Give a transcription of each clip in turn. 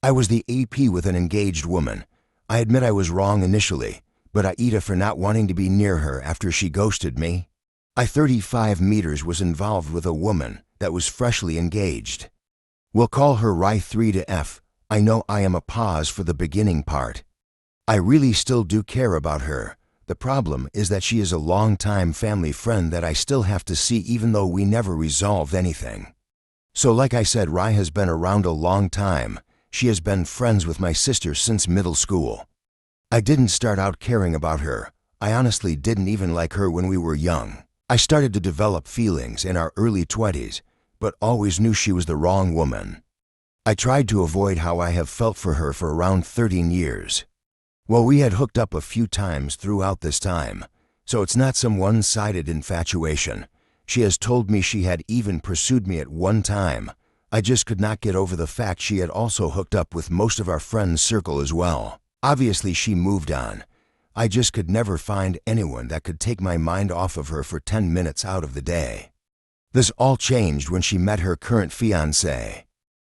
I was the AP with an engaged woman. I admit I was wrong initially, but Aida for not wanting to be near her after she ghosted me. I 35 meters was involved with a woman that was freshly engaged. We'll call her Ry 3 to F. I know I am a pause for the beginning part. I really still do care about her. The problem is that she is a long-time family friend that I still have to see even though we never resolved anything. So like I said, Ry has been around a long time. She has been friends with my sister since middle school. I didn't start out caring about her. I honestly didn't even like her when we were young. I started to develop feelings in our early 20s, but always knew she was the wrong woman. I tried to avoid how I have felt for her for around 13 years. Well, we had hooked up a few times throughout this time, so it's not some one-sided infatuation. She has told me she had even pursued me at one time. I just could not get over the fact she had also hooked up with most of our friends' circle as well. Obviously, she moved on. I just could never find anyone that could take my mind off of her for 10 minutes out of the day. This all changed when she met her current fiancé.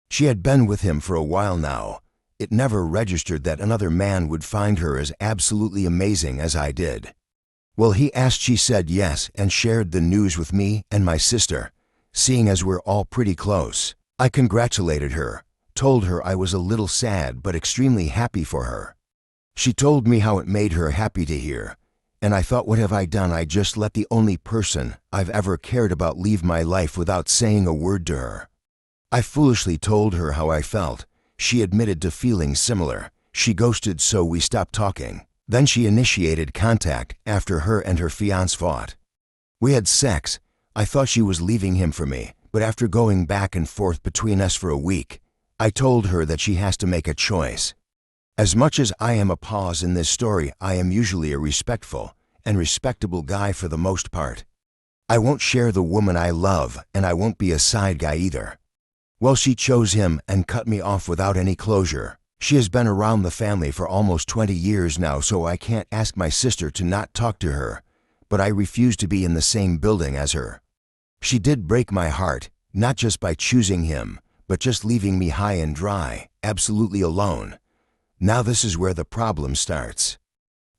She had been with him for a while now. It never registered that another man would find her as absolutely amazing as I did. Well, he asked, she said yes, and shared the news with me and my sister, seeing as we're all pretty close. I congratulated her, told her I was a little sad but extremely happy for her. She told me how it made her happy to hear, and I thought, what have I done? I just let the only person I've ever cared about leave my life without saying a word to her. I foolishly told her how I felt. She admitted to feeling similar. She ghosted, so we stopped talking. Then she initiated contact after her and her fiancé fought. We had sex. I thought she was leaving him for me, but after going back and forth between us for a week, I told her that she has to make a choice. As much as I am a pause in this story, I am usually a respectful and respectable guy for the most part. I won't share the woman I love, and I won't be a side guy either. Well, she chose him and cut me off without any closure. She has been around the family for almost 20 years now, so I can't ask my sister to not talk to her, but I refuse to be in the same building as her. She did break my heart, not just by choosing him, but just leaving me high and dry, absolutely alone. Now this is where the problem starts.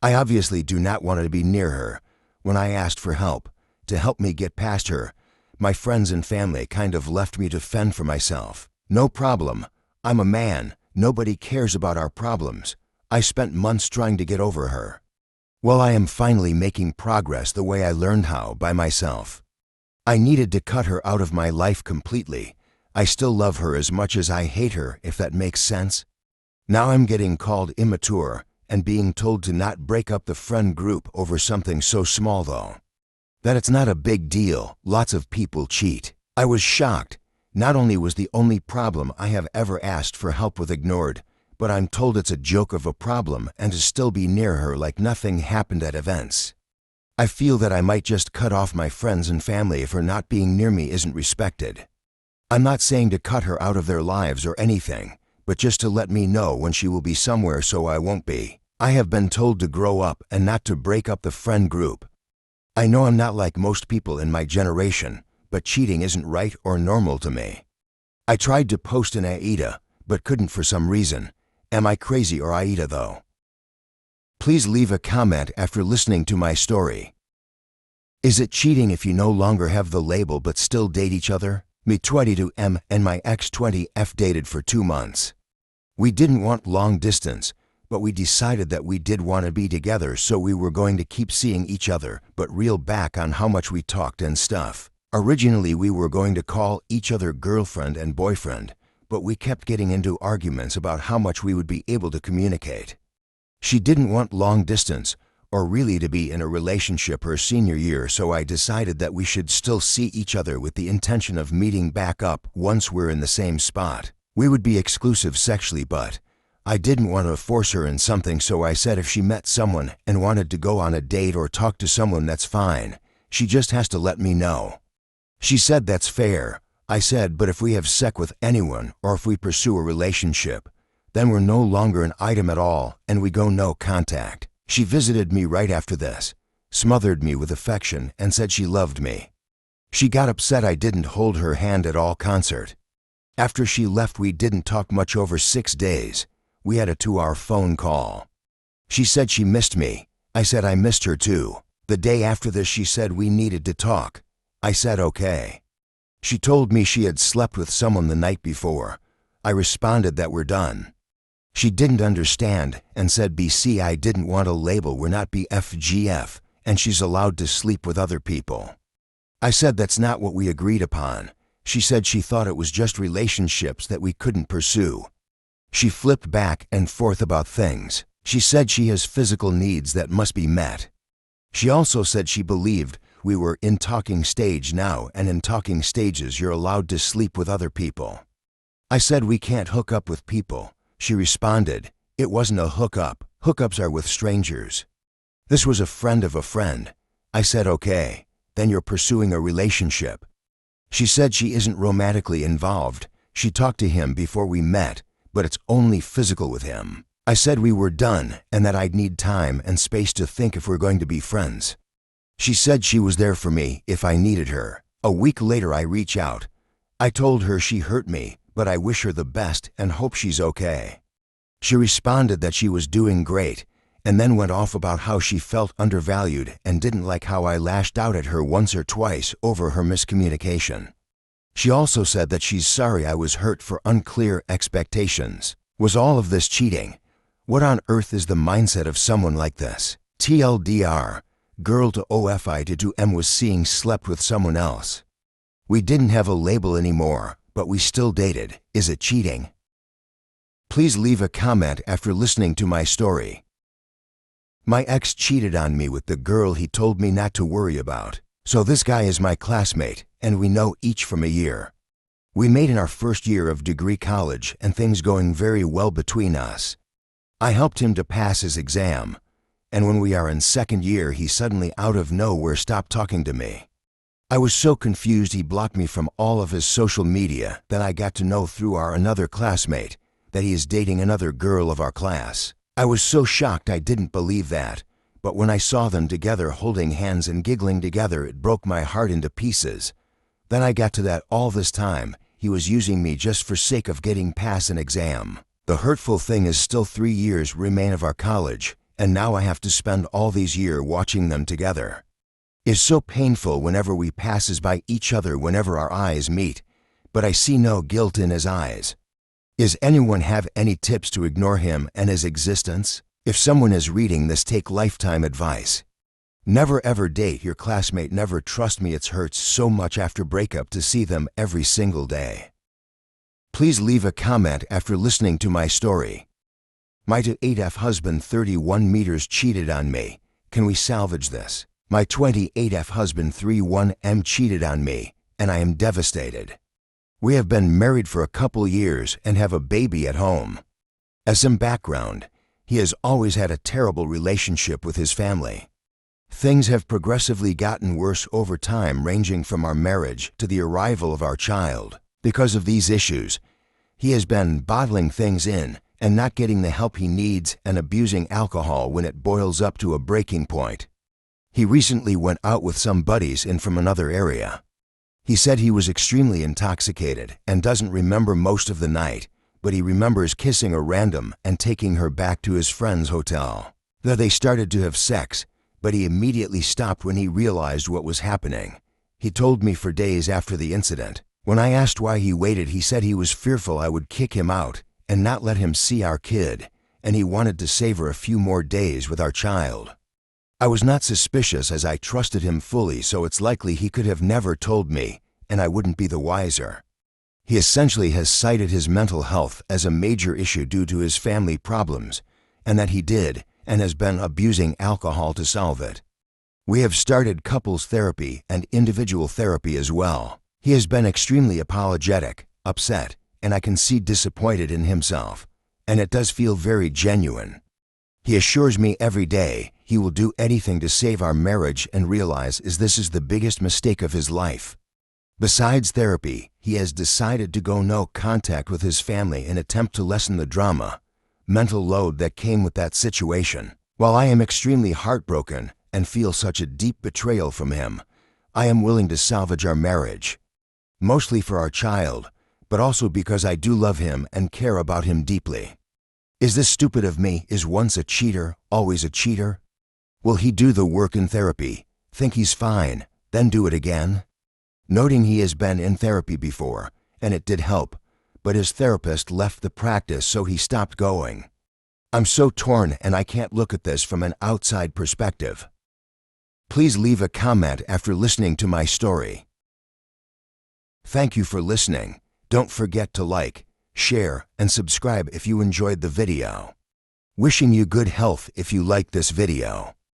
I obviously do not want to be near her. When I asked for help, to help me get past her, my friends and family kind of left me to fend for myself. No problem. I'm a man. Nobody cares about our problems. I spent months trying to get over her. Well, I am finally making progress the way I learned how, by myself. I needed to cut her out of my life completely. I still love her as much as I hate her, if that makes sense. Now I'm getting called immature and being told to not break up the friend group over something so small, though. That it's not a big deal. Lots of people cheat. I was shocked. Not only was the only problem I have ever asked for help with ignored, but I'm told it's a joke of a problem and to still be near her like nothing happened at events. I feel that I might just cut off my friends and family if her not being near me isn't respected. I'm not saying to cut her out of their lives or anything, but just to let me know when she will be somewhere so I won't be. I have been told to grow up and not to break up the friend group. I know I'm not like most people in my generation, but cheating isn't right or normal to me. I tried to post an Aida, but couldn't for some reason. Am I crazy or Aida though? Please leave a comment after listening to my story. Is it cheating if you no longer have the label but still date each other? Me 22M and my ex 20F dated for 2 months. We didn't want long distance, but we decided that we did want to be together, so we were going to keep seeing each other but reel back on how much we talked and stuff. Originally we were going to call each other girlfriend and boyfriend, but we kept getting into arguments about how much we would be able to communicate. She didn't want long distance or really to be in a relationship her senior year, so I decided that we should still see each other with the intention of meeting back up once we're in the same spot. We would be exclusive sexually, but I didn't want to force her in something, so I said if she met someone and wanted to go on a date or talk to someone, that's fine. She just has to let me know. She said that's fair. I said, but if we have sex with anyone or if we pursue a relationship, then we're no longer an item at all and we go no contact. She visited me right after this, smothered me with affection and said she loved me. She got upset I didn't hold her hand at all concert. After she left, we didn't talk much over 6 days. We had a 2-hour phone call. She said she missed me. I said I missed her too. The day after this, she said we needed to talk. I said okay. She told me she had slept with someone the night before. I responded that we're done. She didn't understand and said BC I didn't want a label, we're not BFGF, and she's allowed to sleep with other people. I said that's not what we agreed upon. She said she thought it was just relationships that we couldn't pursue. She flipped back and forth about things. She said she has physical needs that must be met. She also said she believed we were in talking stage now, and in talking stages you're allowed to sleep with other people. I said we can't hook up with people. She responded, it wasn't a hookup. Hookups are with strangers. This was a friend of a friend. I said okay, then you're pursuing a relationship. She said she isn't romantically involved. She talked to him before we met, but it's only physical with him. I said we were done and that I'd need time and space to think if we're going to be friends. She said she was there for me if I needed her. A week later, I reach out. I told her she hurt me, but I wish her the best and hope she's okay. She responded that she was doing great, and then went off about how she felt undervalued and didn't like how I lashed out at her once or twice over her miscommunication. She also said that she's sorry I was hurt for unclear expectations. Was all of this cheating? What on earth is the mindset of someone like this? TLDR, girl to OFI to M was seeing slept with someone else. We didn't have a label anymore, but we still dated. Is it cheating? Please leave a comment after listening to my story. My ex cheated on me with the girl he told me not to worry about. So this guy is my classmate, and we know each from a year. We met in our first year of degree college, and things going very well between us. I helped him to pass his exam, and when we are in second year, he suddenly out of nowhere stopped talking to me. I was so confused he blocked me from all of his social media. Then I got to know through our another classmate that he is dating another girl of our class. I was so shocked I didn't believe that, but when I saw them together holding hands and giggling together, it broke my heart into pieces. Then I got to that all this time he was using me just for sake of getting past an exam. The hurtful thing is still 3 years remain of our college, and now I have to spend all these years watching them together. It's so painful whenever we passes by each other whenever our eyes meet, but I see no guilt in his eyes. Is anyone have any tips to ignore him and his existence? If someone is reading this, take lifetime advice. Never ever date your classmate. Never trust me, it hurts so much after breakup to see them every single day. Please leave a comment after listening to my story. My 28F husband 31 meters cheated on me. Can we salvage this? My 28F husband 31M cheated on me, and I am devastated. We have been married for a couple years and have a baby at home. As some background, he has always had a terrible relationship with his family. Things have progressively gotten worse over time, ranging from our marriage to the arrival of our child. Because of these issues, he has been bottling things in and not getting the help he needs and abusing alcohol when it boils up to a breaking point. He recently went out with some buddies in from another area. He said he was extremely intoxicated and doesn't remember most of the night, but he remembers kissing a random and taking her back to his friend's hotel. There they started to have sex, but he immediately stopped when he realized what was happening. He told me for days after the incident. When I asked why he waited, he said he was fearful I would kick him out and not let him see our kid, and he wanted to savor a few more days with our child. I was not suspicious as I trusted him fully, so it's likely he could have never told me, and I wouldn't be the wiser. He essentially has cited his mental health as a major issue due to his family problems, and that he did and has been abusing alcohol to solve it. We have started couples therapy and individual therapy as well. He has been extremely apologetic, upset, and I can see disappointed in himself, and it does feel very genuine. He assures me every day he will do anything to save our marriage and realizes this is the biggest mistake of his life. Besides therapy, he has decided to go no contact with his family in an attempt to lessen the drama, mental load that came with that situation. While I am extremely heartbroken and feel such a deep betrayal from him, I am willing to salvage our marriage. Mostly for our child, but also because I do love him and care about him deeply. Is this stupid of me? Is once a cheater, always a cheater? Will he do the work in therapy, think he's fine, then do it again? Noting he has been in therapy before, and it did help, but his therapist left the practice, so he stopped going. I'm so torn and I can't look at this from an outside perspective. Please leave a comment after listening to my story. Thank you for listening. Don't forget to like, share, and subscribe if you enjoyed the video. Wishing you good health if you like this video.